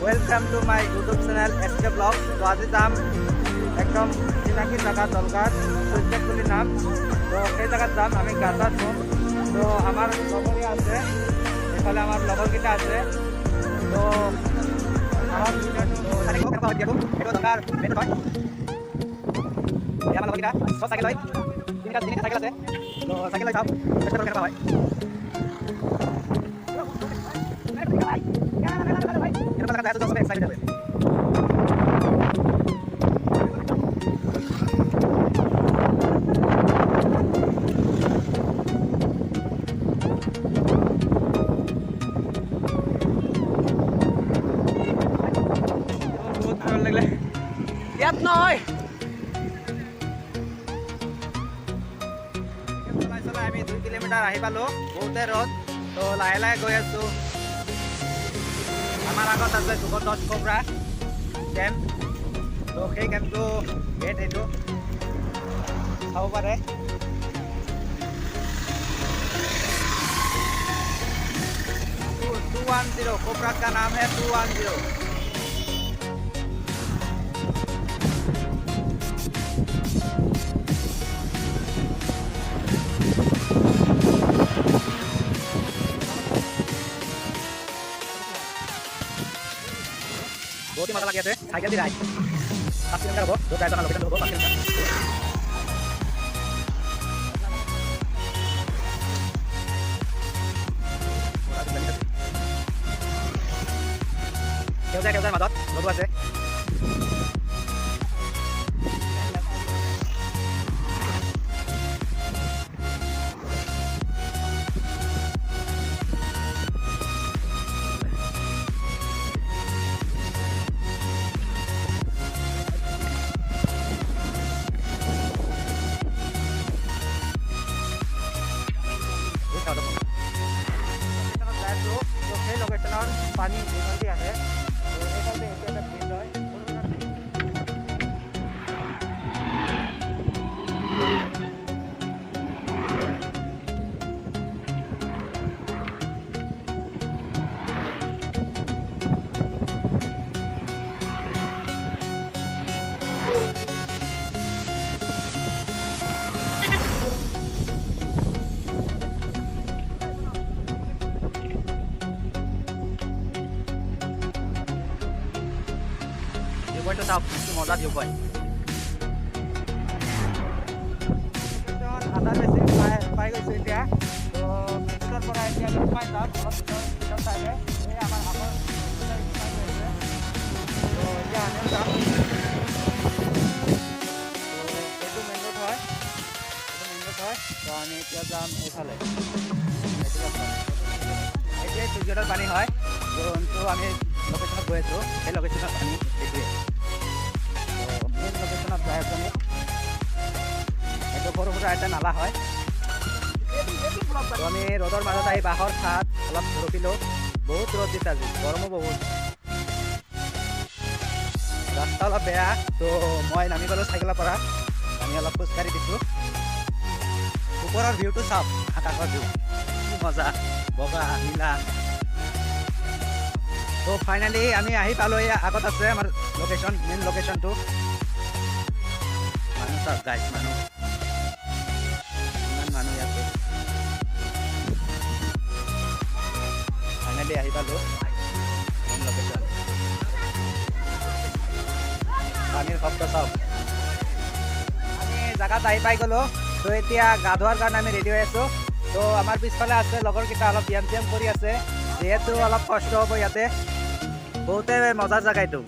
Welcome to my YouTube channel SK Vlog. তো আজি যাম একদম চিনাকি জায়গা দলগাঁও সৈকতগুলি নাম। তো সেই জায়গাত যাম আমি গাছা ধুম। তো আমার লগরই আছে, এখানে আমার লগরকেইটা আছে। তো আমার এটা দরকার মেন হয় আমার লগরকেইটা সব সাইকেল হয়, তিনটা সাইকেল আছে। তো সাইকেল হয় সব চেষ্টা করে কেনা হয়। ইয়াত নহয় চলাই আমি 2 কিলোমিটাৰ আহি পালো, বহুতে ৰ'দ। তো লাহে লাহে গৈ আছো। আমাৰ আগত আছে 210 কোবৰা কেম্প। তো সেই কেম্পটো গেট এইটো চাব পাৰে। 210 कोबरा का नाम है 210। बहुत ही मजा लगे थे साइकिल भी राइड 5 किलोमीटर हो, 2 ड्राइवर लोकेशन हो 5 किलोमीटर। কেউজাই মাজত লগো আছে। সেই লোকেশনৰ পানী এইফালে আহে। তো এইফালে এইটো এটা ব্ৰিজ হয়। ভিউপইণ্টটো চাওক, কি মজা ভিউ পইণ্ট। আধা বেছি পাই গৈছোঁ এতিয়া। তো ভিতৰৰ পৰা এতিয়া সোমাই যাম অলপ ভিতৰত চাইলে। এই আমাৰ আগৰ সোমাই গৈছে। তো এতিয়া আমিও যাম। এইটো মেইন ৰোড হয়, তো আমি এতিয়া যাম এইফালে। এতিয়াই সূৰ্যটোৰ পানী হয়, যোনটো আমি লোকেশ্যনত গৈ আছোঁ। সেই লোকেশ্যনত পানী এইটোৱে। মেইন লোকেশ্যনত যাই আছোঁ আমি। এইটো সৰু সুৰা এটা নালা হয়। তো আমি ৰ'দৰ মাজত আহি বাঁহৰ ছাঁত অলপ ৰখিলোঁ। বহুত ৰ'দ দিছে আজি, গৰমো বহুত। ৰাস্তা অলপ বেয়া, তো মই নামি গ'লোঁ চাইকেলৰ পৰা। আমি অলপ খোজকাঢ়ি দিছোঁ। ওপৰৰ ভিউটো চাওক, আকাশৰ ভিউ কি মজা, বগা নীলা। তো ফাইনেলি আমি আহি পালোঁ। এয়া আগত আছে আমাৰ লোকেশ্যন, মেইন লোকেশ্যনটো। মানুহ চাওক গাইজ, মানুহ ইমান মানুহ ইয়াতে। ফাইনেলি আহি পালোঁ মেইন লোকেশ্যন। পানীৰ শব্দ চাওক। আমি জেগাত আহি পাই গ'লোঁ। তো এতিয়া গা ধোৱাৰ কাৰণে আমি ৰেডি হৈ আছোঁ। তো আমাৰ পিছফালে আছে লগৰকেইটা, অলপ ব্যায়াম চ্যায়াম কৰি আছে। যিহেতু অলপ কষ্ট হ'ব ইয়াতে, বহুতে মজাৰ জেগা এইটো।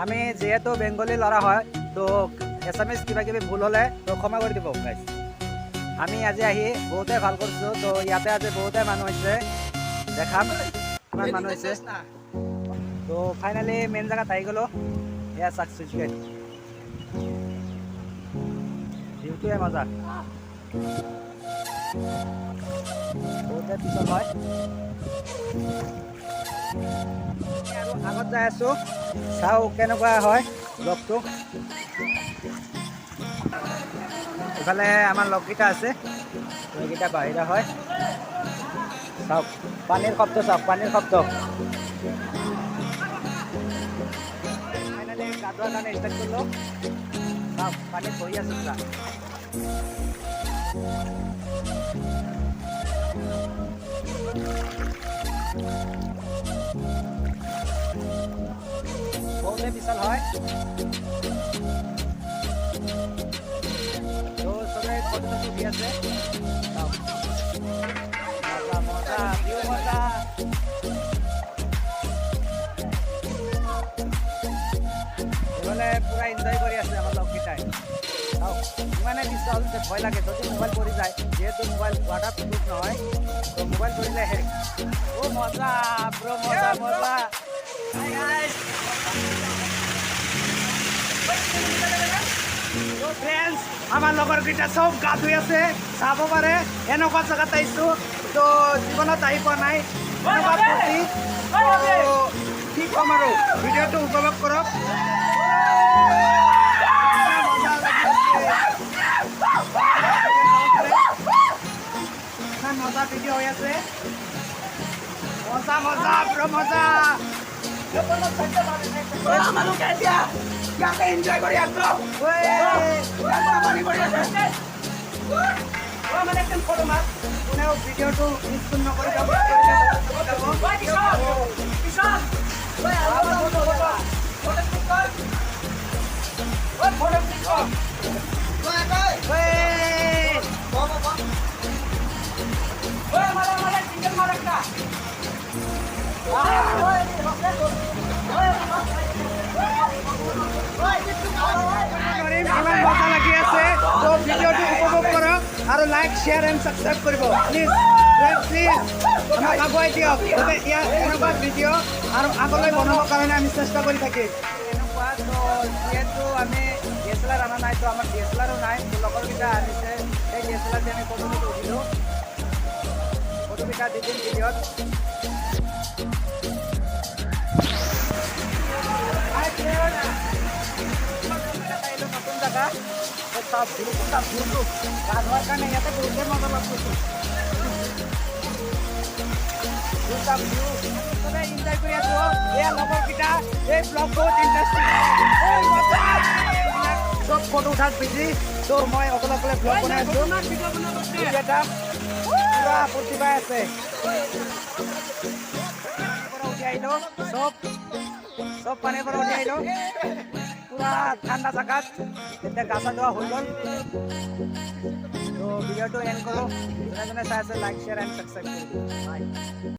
আমি যিহেতু বেংগলী ল'ৰা হয়, তো এছামিজ কিবা কিবি ভুল হ'লে তো ক্ষমা কৰি দিব গাইজ। আমি আজি আহি বহুতে ভাল কৰিছোঁ। তো ইয়াতে আজি বহুতে মানুহ হৈছে, দেখাম কিমান মানুহ হৈছে। তো ফাইনেলি মেইন জেগাত আহি গ'লোঁ। এয়া চাওক চুইচ গেট, ভিউটোৱে মজা। বহুতে পিছত হয়। আৰু আগত যাই আছোঁ, চাওঁ কেনেকুৱা হয় ব্লগটো। ইফালে আমাৰ লগকেইটা আছে, এইকেইটা বাহিৰা হয়। চাওক পানীৰ শব্দ, চাওক পানীৰ শব্দ। ফাইনেলি গা ধোৱাৰ কাৰণে ষ্টাৰ্ট কৰিলোঁ। চাওক পানীত বহি আছোঁ পুৰা। বহুতে বিশাল হয়। তো চবে ফটো উঠি আছে। মজা মজা ভিউ মজা। এইফালে পুৰা এনজয় কৰি আছে আমাৰ লগকেইটাই। চাওক ইমানে বিশাল যে ভয় লাগে যদি মোবাইল পৰি যায়, যিহেতু মোবাইল ৱাটাৰ প্ৰুফ নহয়, তো মোবাইল পৰিলে শেষ। অ' মজা ব্ৰ, মজা মজা। ফ্ৰেণ্ডছ, আমাৰ লগৰকেইটা চব গা ধুই আছে, চাব পাৰে। এনেকুৱা জেগাত আহিছোঁ, তো জীৱনত আহি পোৱা নাই এনেকুৱা ফূৰ্তি। কি ক'ম আৰু, ভিডিঅ'টো উপভোগ কৰক। ইমান মজা ভিডিঅ' হৈ আছে, মজা মজা ব্ৰ, মজা। আমালোকে এতিয়া ইয়াতে এনজয় কৰি আছো। মানে একদম ফটো মাছ, কোনেও ভিডিঅ'টো মিছ নকৰিব। ইমান মজা লাগি আছে, তো ভিডিঅ'টো উপভোগ কৰক আৰু লাইক, শ্বেয়াৰ এণ্ড ছাবস্ক্ৰাইব কৰিব প্লিজ। প্লিজ আমাক আগুৱাই দিয়ক, যাতে ইয়াত এনেকুৱা ভিডিঅ' আৰু আগলৈ বনাবৰ কাৰণে আমি চেষ্টা কৰি থাকিম। এনেকুৱা তো যিহেতু আমি DSLR অনা নাই, তো আমাৰ DSLRও নাই, তো লগৰকেইটা আনিছে। সেই DSLR দি আমি ফটো উঠিলোঁ, ফটোকেইটা দি দিম ভিডিঅ'ত। নতুন জেগা, চব ভিউটো গা ধোৱাৰ কাৰণে ইয়াতে বহুতে মজা লাগছে। চবে এনজয় কৰি আছো। এয়া লগৰকেইটা, এই ব্লগ বহুত ইণ্টাৰেষ্টিং, চব ফটো উঠাত বিজি। তো মই অকলে অকলে ব্লগ বনাই আছোঁ। এটা পুৰা ফূৰ্তি পাই আছে। উঠি আহিলোঁ, চব পানীৰ পৰা উঠি আহিলোঁ। পুৰা ঠাণ্ডা জেগাত এতিয়া গা চা ধোৱা হৈ গ'ল। তো ভিডিঅ'টো এণ্ড কৰোঁ। যোনে যোনে চাই আছে লাইক, শ্বেয়াৰ এণ্ড ছাবস্ক্ৰাইব কৰিব।